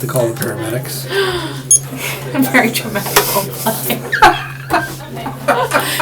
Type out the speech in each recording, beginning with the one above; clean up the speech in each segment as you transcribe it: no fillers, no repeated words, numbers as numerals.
to call the paramedics. I'm very dramatic.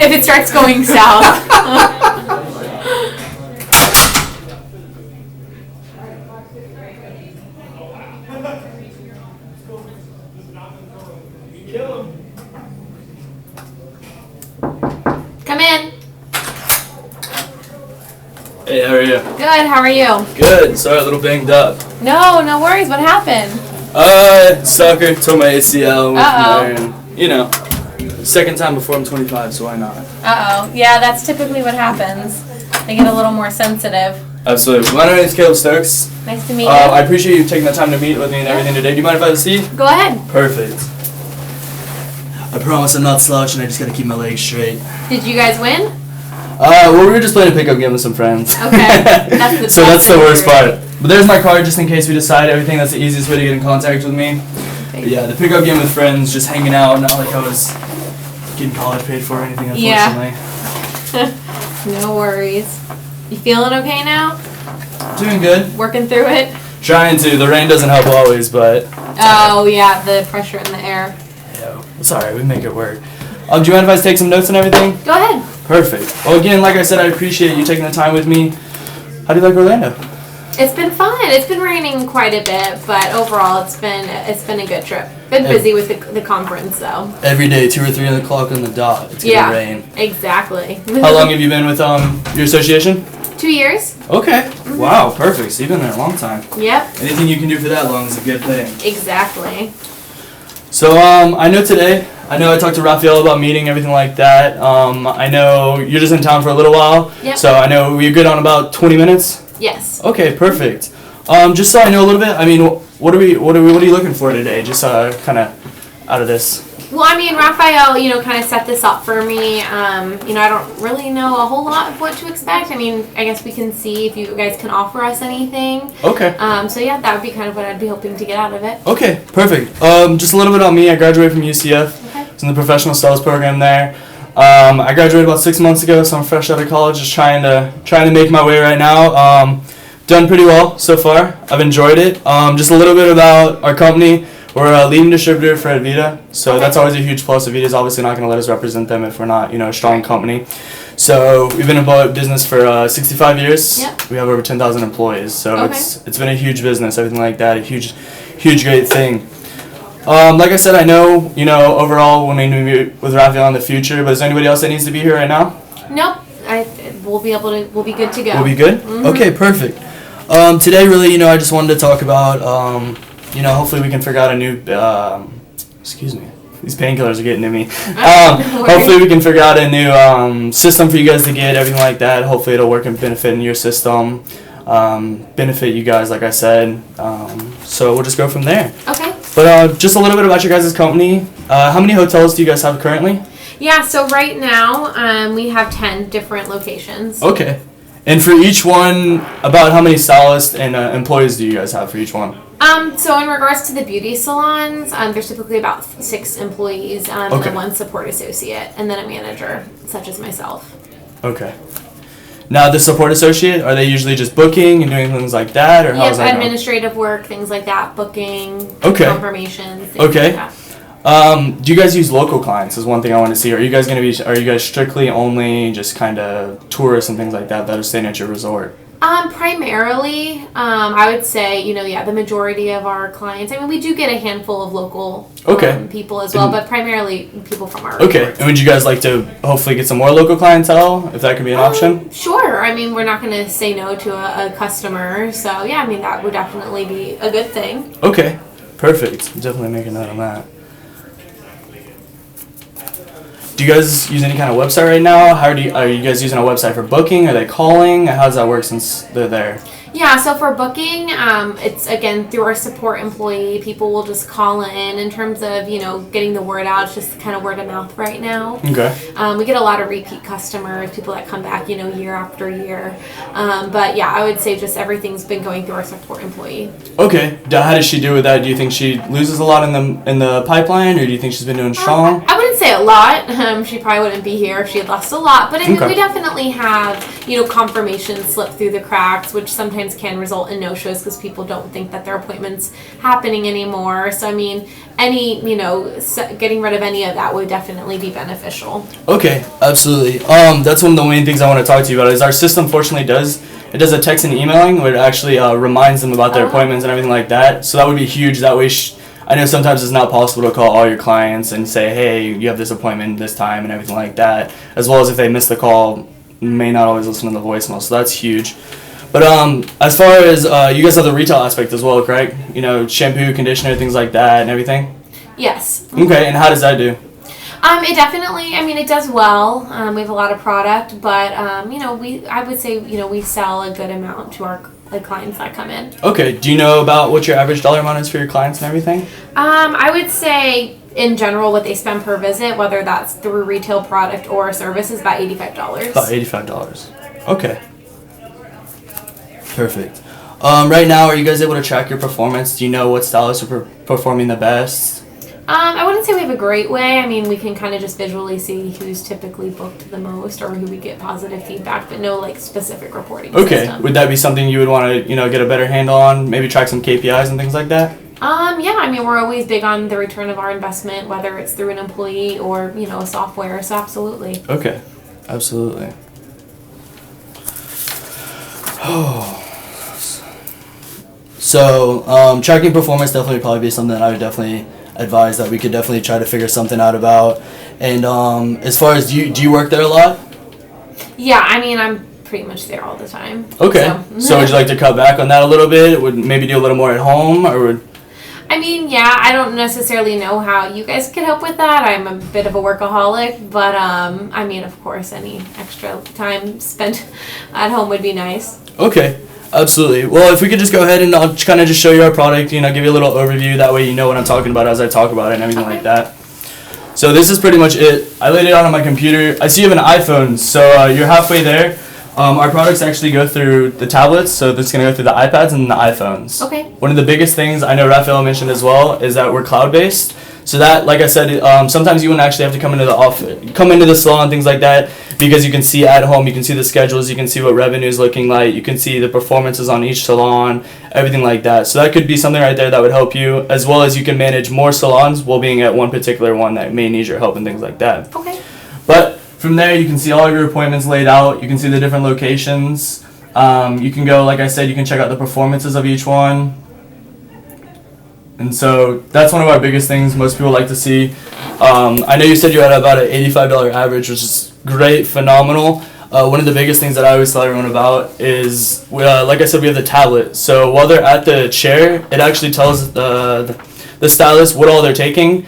If it starts going south. Come in. Hey, how are you? Good, how are you? Good. Sorry, a little banged up. No worries. What happened? Soccer tore my ACL. Uh-oh. And, second time before I'm 25, so why not? Uh-oh. Yeah, that's typically what happens. They get a little more sensitive. Absolutely. My name is Caleb Stokes. Nice to meet you. I appreciate you taking the time to meet with me and everything today. Do you mind if I have a seat? Go ahead. Perfect. I promise I'm not slouching. I just gotta keep my legs straight. Did you guys win? Well, we were just playing a pickup game with some friends. Okay. That's So that's the worst part. But there's my card just in case we decide everything. That's the easiest way to get in contact with me. But yeah, the pickup game with friends, just hanging out, not like I was getting college paid for or anything, unfortunately. Yeah. No worries. You feeling okay now? Doing good. Working through it? Trying to. The rain doesn't help always, but... Oh, yeah, the pressure in the air. Yeah, it's alright. We make it work. Do you mind if I take some notes and everything? Go ahead. Perfect. Well, again, like I said, I appreciate you taking the time with me. How do you like Orlando? It's been fun. It's been raining quite a bit, but overall, it's been a good trip. Been busy with the conference, though. Every day, 2 or 3 o'clock on the dot. It's gonna rain. Exactly. How long have you been with your association? 2 years. Okay. Mm-hmm. Wow, perfect. So you've been there a long time. Yep. Anything you can do for that long is a good thing. Exactly. So I know I talked to Raphael about meeting, everything like that. I know you're just in town for a little while. Yep. So I know we're good on about 20 minutes. Yes. Okay, perfect. Just so I know a little bit, I mean, what are you looking for today? Just kind of out of this. Well, I mean, Raphael, kind of set this up for me. I don't really know a whole lot of what to expect. I mean, I guess we can see if you guys can offer us anything. Okay. So yeah, that would be kind of what I'd be hoping to get out of it. Okay, perfect. Just a little bit on me. I graduated from UCF. Okay. I was in the professional sales program there. I graduated about 6 months ago, so I'm fresh out of college, just trying to make my way right now. Done pretty well so far. I've enjoyed it. Just a little bit about our company. We're a leading distributor for Advita, so that's always a huge plus. Advita's obviously not going to let us represent them if we're not, a strong company. So we've been in business for 65 years. Yep. We have over 10,000 employees, so it's been a huge business, everything like that, a huge great thing. Like I said, I know, overall when we meet with Raphael in the future, but is there anybody else that needs to be here right now? Nope. We'll be good to go. We'll be good? Mm-hmm. Okay, perfect. Today, really, I just wanted to talk about, hopefully we can figure out a new, excuse me, these painkillers are getting to me. Hopefully we can figure out a new system for you guys to get, everything like that. Hopefully it'll work and benefit in your system, benefit you guys, like I said. So we'll just go from there. Okay. But just a little bit about your guys' company. How many hotels do you guys have currently? Yeah, so right now we have 10 different locations. Okay. And for each one, about how many stylists and employees do you guys have for each one? So in regards to the beauty salons, there's typically about 6 employees, and 1 support associate, and then a manager, such as myself. Okay. Now, the support associate, are they usually just booking and doing things like that, or how's that going? Administrative work, things like that, booking, confirmations, things like that. Do you guys use local clients? Is one thing I want to see. Are you guys strictly only just kind of tourists and things like that are staying at your resort? Primarily, I would say, the majority of our clients. I mean, we do get a handful of local people as well, but primarily people from our resorts. And would you guys like to hopefully get some more local clientele, if that could be an option? Sure. I mean, we're not going to say no to a customer. So, yeah, I mean, that would definitely be a good thing. Okay. Perfect. Definitely make a note on that. Do you guys use any kind of website right now? Are you guys using a website for booking? Are they calling? How does that work since they're there? Yeah, so for booking, it's, again, through our support employee. People will just call in terms of, getting the word out. It's just kind of word of mouth right now. Okay. We get a lot of repeat customers, people that come back, year after year. But, yeah, I would say just everything's been going through our support employee. Okay. How does she do with that? Do you think she loses a lot in the pipeline, or do you think she's been doing strong? I wouldn't say say a lot. She probably wouldn't be here if she had lost a lot. But I mean, we definitely have, confirmations slip through the cracks, which sometimes can result in no-shows because people don't think that their appointment's happening anymore. So, I mean, any, getting rid of any of that would definitely be beneficial. Okay, absolutely. That's one of the main things I want to talk to you about is our system fortunately does a text and emailing where it actually reminds them about their appointments and everything like that. So that would be huge. That way, I know sometimes it's not possible to call all your clients and say, hey, you have this appointment this time and everything like that. As well as if they miss the call, may not always listen to the voicemail. So that's huge. But as far as you guys have the retail aspect as well, correct? Shampoo, conditioner, things like that and everything? Yes. Okay, and how does that do? It definitely, it does well. We have a lot of product, but, I would say, we sell a good amount to our clients that come in. Okay. Do you know about what your average dollar amount is for your clients and everything? I would say, in general, what they spend per visit, whether that's through retail product or service, is about $85. About $85. Okay. Perfect. Right now, are you guys able to track your performance? Do you know what stylists are performing the best? I wouldn't say we have a great way. We can kind of just visually see who's typically booked the most or who we get positive feedback, but no specific reporting system. Would that be something you would want to get a better handle on? Maybe track some KPIs and things like that? Yeah. We're always big on the return of our investment, whether it's through an employee or a software. So absolutely. Okay, absolutely. Oh. So tracking performance definitely probably be something that I would definitely advise that we could definitely try to figure something out about. And as far as do you work there a lot? Yeah, I'm pretty much there all the time. Okay. So would you like to cut back on that a little bit? Would maybe do a little more at home, or would? Yeah, I don't necessarily know how you guys could help with that. I'm a bit of a workaholic, but of course, any extra time spent at home would be nice. Okay. Absolutely. Well, if we could just go ahead and I'll kind of just show you our product, give you a little overview. That way you know what I'm talking about as I talk about it and everything like that. So this is pretty much it. I laid it out on my computer. I see you have an iPhone, so you're halfway there. Our products actually go through the tablets, so this is going to go through the iPads and the iPhones. Okay. One of the biggest things, I know Raphael mentioned as well, is that we're cloud-based. So that, like I said, sometimes you wouldn't actually have to come into the office, come into the salon, things like that, because you can see at home, you can see the schedules, you can see what revenue is looking like, you can see the performances on each salon, everything like that. So that could be something right there that would help you, as well as you can manage more salons while being at one particular one that may need your help and things like that. Okay. But from there, you can see all of your appointments laid out. You can see the different locations. You can go, like I said, you can check out the performances of each one. And so that's one of our biggest things most people like to see. I know you said you had about an $85 average, which is great, phenomenal. One of the biggest things that I always tell everyone about is, like I said, we have the tablet. So while they're at the chair, it actually tells the stylist what all they're taking,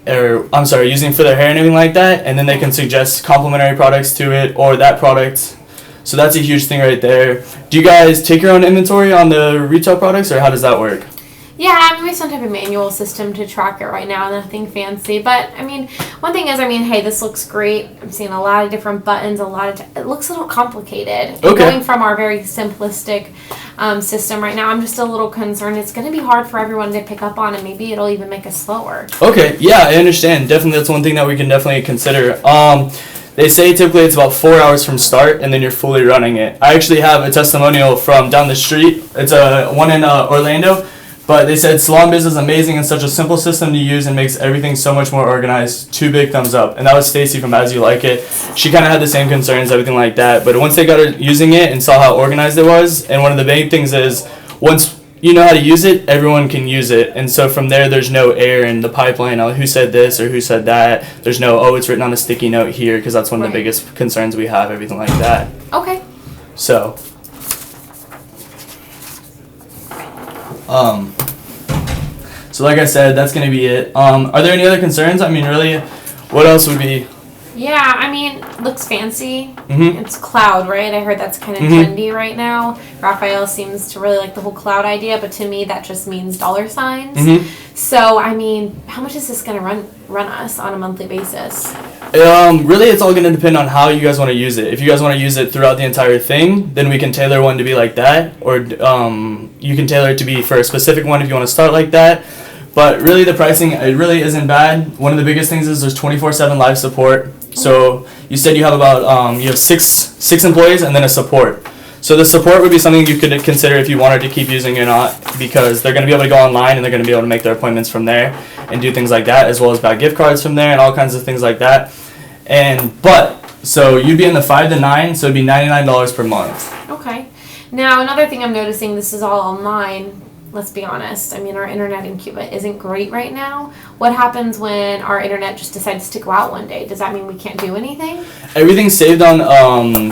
using for their hair and everything like that, and then they can suggest complementary products to it or that product. So that's a huge thing right there. Do you guys take your own inventory on the retail products, or how does that work? Yeah, we have some type of manual system to track it right now, nothing fancy. But, one thing is, hey, this looks great. I'm seeing a lot of different buttons, it looks a little complicated. Okay. Going from our very simplistic system right now, I'm just a little concerned. It's going to be hard for everyone to pick up on, and maybe it'll even make us slower. Okay, yeah, I understand. Definitely, that's one thing that we can definitely consider. They say typically it's about 4 hours from start, and then you're fully running it. I actually have a testimonial from down the street. It's one in Orlando. But they said Salon Biz is amazing and such a simple system to use and makes everything so much more organized. 2 big thumbs up. And that was Stacy from As You Like It. She kind of had the same concerns, everything like that. But once they got her using it and saw how organized it was, and one of the big things is once you know how to use it, everyone can use it. And so from there, there's no air in the pipeline. Who said this or who said that? There's no, it's written on a sticky note here, because that's one of the biggest concerns we have, everything like that. Okay. So like I said, that's going to be it. Are there any other concerns? Really, what else would be? Yeah, looks fancy. Mm-hmm. It's cloud, right? I heard that's kind of trendy right now. Raphael seems to really like the whole cloud idea, but to me that just means dollar signs. Mm-hmm. So, how much is this going to run us on a monthly basis? Really, it's all going to depend on how you guys want to use it. If you guys want to use it throughout the entire thing, then we can tailor one to be like that, or you can tailor it to be for a specific one if you want to start like that. But really, the pricing, it really isn't bad. One of the biggest things is there's 24/7 live support. So you said you have about you have six employees and then a support. So the support would be something you could consider if you wanted to keep using or not, because they're going to be able to go online and they're going to be able to make their appointments from there and do things like that, as well as buy gift cards from there and all kinds of things like that. So you'd be in the 5 to 9, so it'd be $99 per month. Okay. Now, another thing I'm noticing, this is all online. Let's be honest. I mean, our internet in Cuba isn't great right now. What happens when our internet just decides to go out one day? Does that mean we can't do anything? Everything's saved on,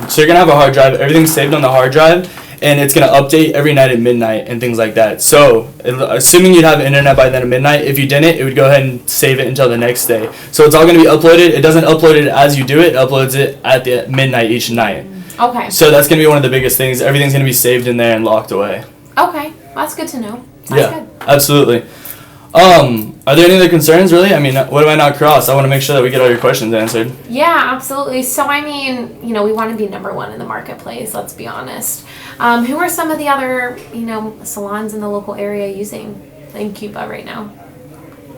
so you're going to have a hard drive. Everything's saved on the hard drive, and it's going to update every night at midnight and things like that. So, assuming you'd have internet by then at midnight, if you didn't, it would go ahead and save it until the next day. So it's all going to be uploaded. It doesn't upload it as you do it. It uploads it at the midnight each night. Okay. So that's going to be one of the biggest things. Everything's going to be saved in there and locked away. Okay. That's good to know. Sounds good. Absolutely. Are there any other concerns, really? I mean, what do I not cross? I want to make sure that we get all your questions answered. Yeah, absolutely. So, I mean, we want to be number one in the marketplace, let's be honest. Who are some of the other, salons in the local area using in Cuba right now?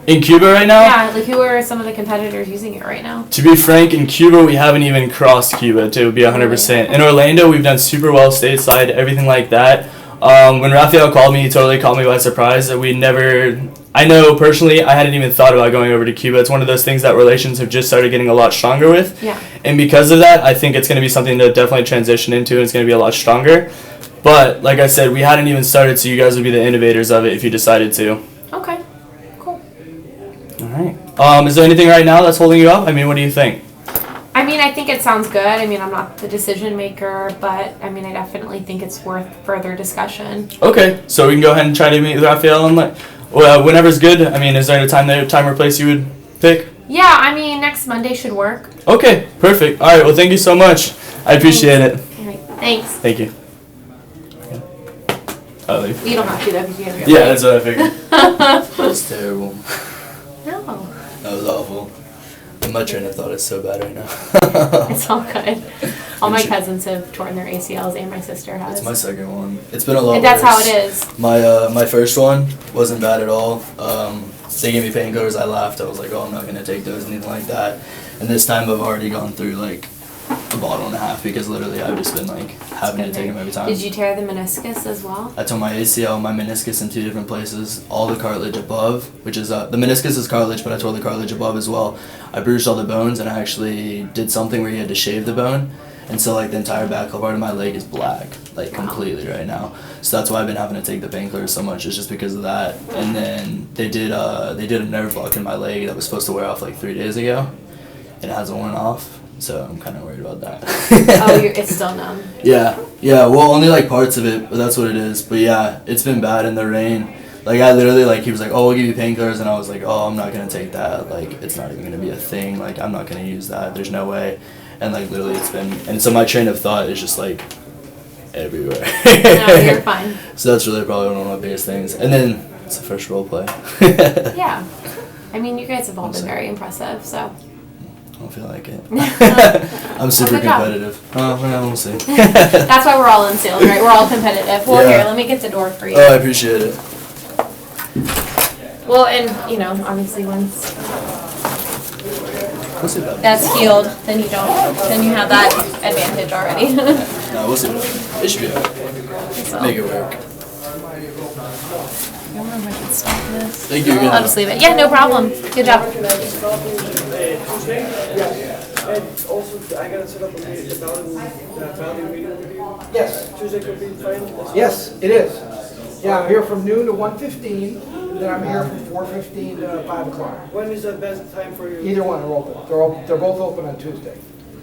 In Cuba right now? Yeah, like who are some of the competitors using it right now? To be frank, in Cuba, we haven't even crossed Cuba, to be 100%. In Orlando, we've done super well stateside, everything like that. When Raphael called me, he totally caught me by surprise. I know personally, I hadn't even thought about going over to Cuba. It's one of those things that relations have just started getting a lot stronger with. Yeah. And because of that, I think it's going to be something to definitely transition into, and it's going to be a lot stronger. But, like I said, we hadn't even started, so you guys would be the innovators of it if you decided to. Okay, cool. All right. Is there anything right now that's holding you up? I mean, what do you think? I mean, I think it sounds good. I mean, I'm not the decision maker, but I mean, I definitely think it's worth further discussion. Okay, so we can go ahead and try to meet with Raphael and whenever's good. I mean, is there a time or place you would pick? Yeah, I mean, next Monday should work. Okay, perfect. All right, well, thank you so much. I appreciate it. All right, thanks. Thank you. I'll leave. You don't have to, though, because you have your Yeah, that's what I figured. That's terrible. No. That was awful. My train of thought is so bad right now. It's all good. All my cousins have torn their ACLs, and my sister has. It's my second one. It's been a lot and that's worse. how it is. My first one wasn't bad at all. They gave me painkillers. I laughed. I was like, oh, I'm not going to take those, anything like that. And this time I've already gone through like a bottle and a half, because literally I've just been like having to take them every time. Did you tear the meniscus as well? I tore my ACL, my meniscus in 2 different places, all the cartilage above, which is, the meniscus is cartilage, but I tore the cartilage above as well. I bruised all the bones, and I actually did something where you had to shave the bone, and so like the entire back part of my leg is black, like completely right now. So that's why I've been having to take the painkillers so much, it's just because of that. And then they did a nerve block in my leg that was supposed to wear off like 3 days ago, and it hasn't worn off. So I'm kind of worried about that. Oh, it's still numb. Yeah. Well, only like parts of it, but that's what it is. But yeah, it's been bad in the rain. Like I literally he was like, oh, we'll give you painkillers, and I was like, oh, I'm not gonna take that. Like it's not even gonna be a thing. Like I'm not gonna use that. There's no way. And like literally, it's been. And so my train of thought is just like everywhere. No, you're fine. So that's really probably one of my biggest things. And then it's the first role play. Yeah. I mean, you guys have all been very impressive. So. I don't feel like it. I'm super competitive. Oh, well, we'll see. That's why we're all in sales, right? We're all competitive. Well, here, let me get the door for you. Oh, I appreciate it. Well, and, obviously once that's healed, then you have that advantage already. No, we'll see. It should be alright. So. Make it work. I don't know if I can stop this. Thank you again. I'll just leave it. Yeah, no problem. Good job. And also, I gotta set up a meeting, the value meeting with you. Yes. Tuesday could be fine? Yes, it is. Yeah, I'm here from noon to 1:15, and then I'm here from 4:15 to 5 o'clock. When is the best time for you? Either one are open. They're both open on Tuesday.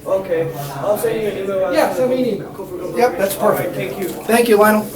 Okay. I'll send you an email. Yeah, send me an email. Yep, that's perfect. Right, thank you. Thank you, Lionel.